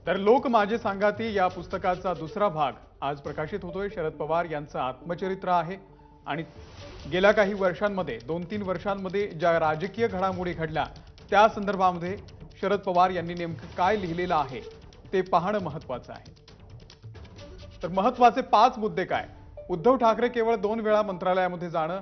तर लोक माझे सांगाती या पुस्तकाचा दुसरा भाग आज प्रकाशित होतोय। शरद पवार यांचं आत्मचरित्र आहे आणि गेल्या काही वर्षांमध्ये 2-3 वर्षांमध्ये ज्या राजकीय घडामोडी घडल्या त्या संदर्भामध्ये शरद पवार यांनी नेमकं काय लिहिलेलं आहे ते पाहणं महत्त्वाचं आहे। तर महत्त्वाचे 5 मुद्दे काय? उद्धव ठाकरे केवळ 2 वेळा मंत्रालयामध्ये जाणं,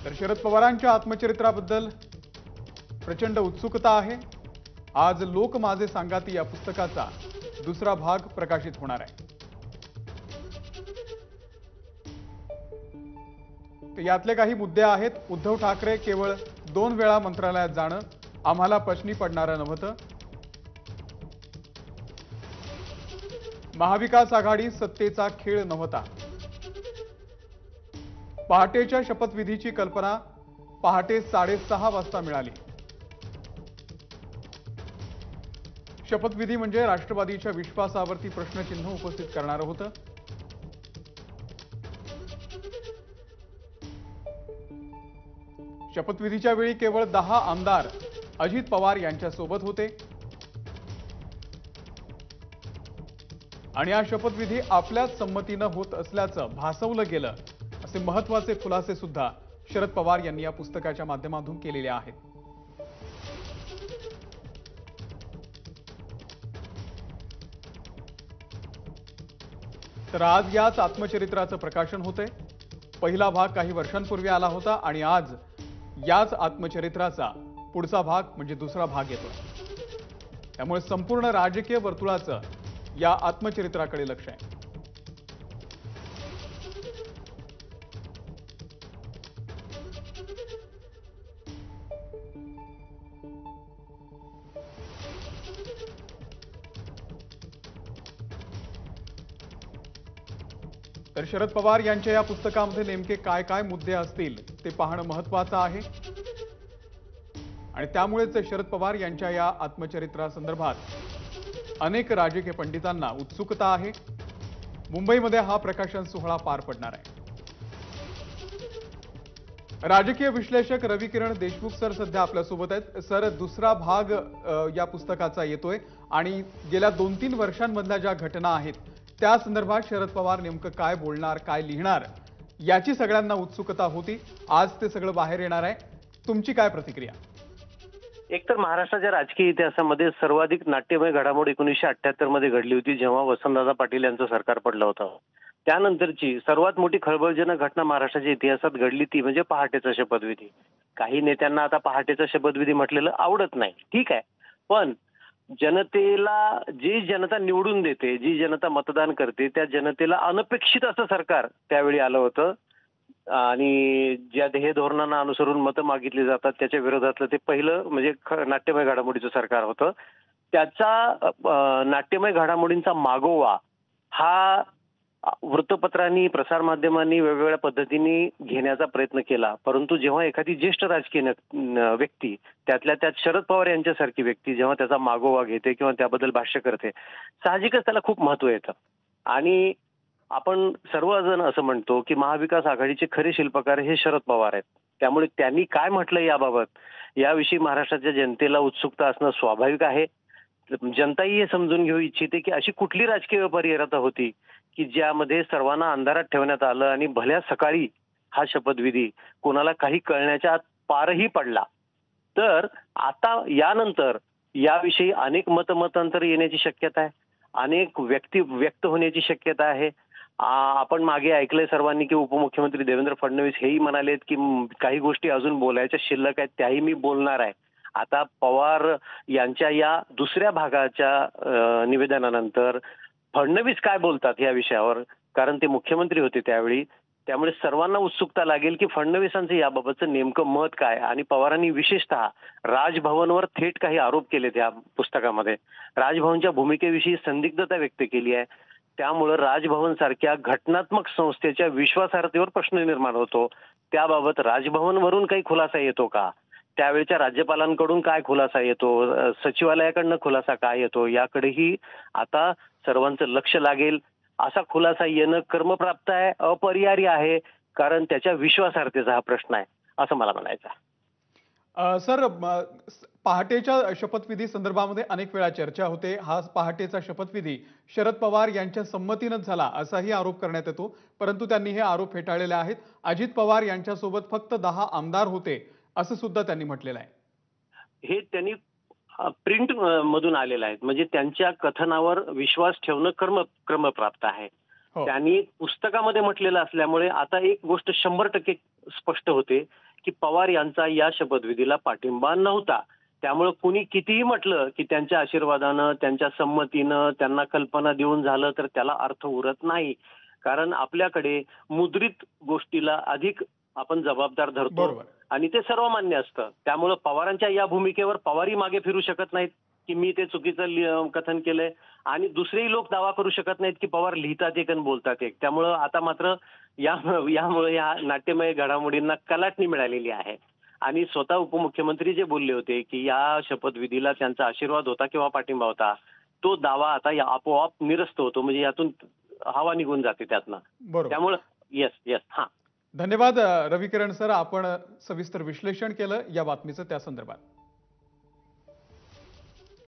तर शरद पवारांच्या आत्मचरित्राबद्दल प्रचंड उत्सुकता आहे। आज लोक माझे सांगाती या पुस्तकाचा दुसरा भाग प्रकाशित होणार आहे। तर यातले काही मुद्दे आहेत। उद्धव ठाकरे केवळ 2 वेळा मंत्रालयात जाणं आम्हाला प्रश्नी पडणारं नव्हतं। महाविकास आघाडी सत्तेचा खेळ नव्हता। पहाटेच्या शपथविधीची कल्पना पहाटे 6:30 वाजता मिळाली। शपथविधी म्हणजे राष्ट्रवादीच्या विश्वासावरती प्रश्नचिन्ह उपस्थित करणारं होतं। शपथविधीच्या वेळी केवळ 10 आमदार अजित पवार यांच्या सोबत होते आणि हा शपथविधी आपल्याच संमतीनं होत असल्याचं भासवलं गेलं, असे महत्त्वाचे खुलासे सुद्धा शरद पवार यांनी या पुस्तकाच्या माध्यमातून केलेले आहेत। तर आज याच आत्मचरित्राचं प्रकाशन होतंय। पहिला भाग काही वर्षांपूर्वी आला होता आणि आज याच आत्मचरित्राचा पुढचा भाग म्हणजे दुसरा भाग येतोय। त्यामुळे संपूर्ण राजकीय वर्तुळाचं या आत्मचरित्राकडे लक्ष आहे। तर शरद पवार यांच्या या पुस्तकामध्ये नेमके काय काय मुद्दे असतील ते पाहणं महत्त्वाचं आहे आणि त्यामुळेच शरद पवार यांच्या या आत्मचरित्रासंदर्भात अनेक राजकीय पंडितांना उत्सुकता आहे। मुंबईमध्ये हा प्रकाशन सोहळा पार पडणार आहे। राजकीय विश्लेषक रवी किरण देशमुख सर सध्या आपल्यासोबत आहेत। सर, दुसरा भाग या पुस्तकाचा येतोय आणि गेल्या 2-3 वर्षांमधल्या ज्या घटना आहेत त्या संदर्भात शरद पवार नेमकं काय बोलणार, काय लिहिणार याची सगळ्यांना उत्सुकता होती। आज ते सगळं बाहेर येणार आहे। तुमची काय प्रतिक्रिया? एकतर महाराष्ट्राच्या राजकीय इतिहासामध्ये सर्वाधिक नाट्यमय घडामोड 1978 मध्ये घडली होती, जेव्हा वसंतदादा पाटील यांचं सरकार पडलं होतं। त्यानंतरची सर्वात मोठी खळबळजनक घटना महाराष्ट्राच्या इतिहासात घडली ती म्हणजे पहाटेचा शपथविधी। काही नेत्यांना आता पहाटेचा शपथविधी म्हटलेलं आवडत नाही, ठीक आहे, पण जनतेला जी जनता निवडून देते, जी जनता मतदान करते, त्या जनतेला अनपेक्षित असं सरकार त्यावेळी आलं होतं आणि ज्या ध्येय धोरणांना अनुसरून मतं मागितली जातात त्याच्या विरोधातलं ते पहिलं म्हणजे नाट्यमय घडामोडीचं सरकार होतं। त्याचा नाट्यमय घडामोडींचा मागोवा हा वृत्तपत्रांनी, प्रसारमाध्यमांनी वेगवेगळ्या पद्धतीने घेण्याचा प्रयत्न केला, परंतु जेव्हा एखादी ज्येष्ठ राजकीय व्यक्ती, त्यातल्या त्यात शरद पवार यांच्यासारखी व्यक्ती जेव्हा त्याचा मागोवा घेते किंवा त्याबद्दल भाष्य करते, साहजिकच त्याला खूप महत्त्व येतं। आणि आपण सर्वजण असं म्हणतो की महाविकास आघाडीचे खरे शिल्पकार हे शरद पवार आहेत। त्यामुळे त्यांनी काय म्हटलं याबाबत, याविषयी महाराष्ट्राच्या जनतेला उत्सुकता असणं स्वाभाविक आहे। जनताही हे समजून घेऊ इच्छिते की अशी कुठली राजकीय अपरिहार्यता होती की ज्यामध्ये सर्वांना अंधारात ठेवण्यात आलं आणि भल्या सकाळी हा शपथविधी कोणाला काही कळण्याच्या आत पारही पडला। तर आता यानंतर याविषयी अनेक मतमतांतर येण्याची शक्यता आहे, अनेक व्यक्ती व्यक्त होण्याची शक्यता आहे। आपण मागे ऐकलंय सर्वांनी की उपमुख्यमंत्री देवेंद्र फडणवीस हेही म्हणालेत की काही गोष्टी अजून बोलायच्या शिल्लक आहेत, त्याही मी बोलणार आहे। आता पवार यांच्या या दुसऱ्या भागाच्या निवेदनानंतर फडणवीस काय बोलतात या विषयावर, कारण ते मुख्यमंत्री होते त्यावेळी, त्यामुळे सर्वांना उत्सुकता लागेल की फडणवीसांचं याबाबतचं नेमकं मत काय। आणि पवारांनी विशेषतः राजभवनवर थेट काही आरोप केले त्या पुस्तकामध्ये, राजभवनच्या भूमिकेविषयी संदिग्धता व्यक्त केली आहे। त्यामुळे राजभवन सारख्या घटनात्मक संस्थेच्या विश्वासार्हतेवर प्रश्न निर्माण होतो। त्याबाबत राजभवनवरून काही खुलासा येतो का, त्यावेळच्या राज्यपालांकडून काय खुलासा येतो, सचिवालयाकडनं खुलासा काय येतो, याकडेही आता सर्वांचं लक्ष लागेल. असा खुलासा येणं कर्मप्राप्त आहे, अपरिहार्य आहे, कारण त्याच्या विश्वासार्हतेचा हा प्रश्न आहे, असं मला म्हणायचं आहे. सर, पहाटेच्या शपथविधी संदर्भामध्ये अनेक वेळा चर्चा होते. हा पहाटेचा शपथविधी शरद पवार यांच्या संमतीनंच झाला असाही आरोप करण्यात येतो, परंतु त्यांनी हे आरोप फेटाळलेले आहेत. अजित पवार यांच्यासोबत फक्त 10 आमदार होते असं सुद्धा त्यांनी म्हटलेलं आहे. हे त्यांनी प्रिंट मधून आलेलं आहे, म्हणजे त्यांच्या कथनावर विश्वास ठेवणं क्रमप्राप्त आहे. हो. त्यांनी पुस्तकामध्ये म्हटलेलं असल्यामुळे आता एक गोष्ट 100% स्पष्ट होते की पवार यांचा या शपथविधीला पाठिंबा नव्हता. त्यामुळे कुणी कितीही म्हटलं की त्यांच्या आशीर्वादानं, त्यांच्या संमतीनं, त्यांना कल्पना देऊन झालं तर त्याला अर्थ उरत नाही. कारण आपल्याकडे मुद्रित गोष्टीला अधिक आपण जबाबदार धरतो बरोबर. आणि ते सर्वमान्य असतं. त्यामुळे पवारांच्या या भूमिकेवर पवारही मागे फिरू शकत नाहीत की मी ते चुकीचं कथन केलंय, आणि दुसरेही लोक दावा करू शकत नाहीत की पवार लिहितात एक आणि बोलतात एक. त्यामुळं आता मात्र यामुळे या नाट्यमय घडामोडींना कलाटणी मिळालेली आहे. आणि स्वतः उपमुख्यमंत्री जे बोलले होते की या शपथविधीला त्यांचा आशीर्वाद होता किंवा पाठिंबा होता, तो दावा आता आपोआप निरस्त होतो, म्हणजे यातून हवा निघून जाते त्यातनं. बरोबर. त्यामुळं येस हा. धन्यवाद रविकिरण सर, आपण सविस्तर विश्लेषण केलं या बातमीचं त्या संदर्भात.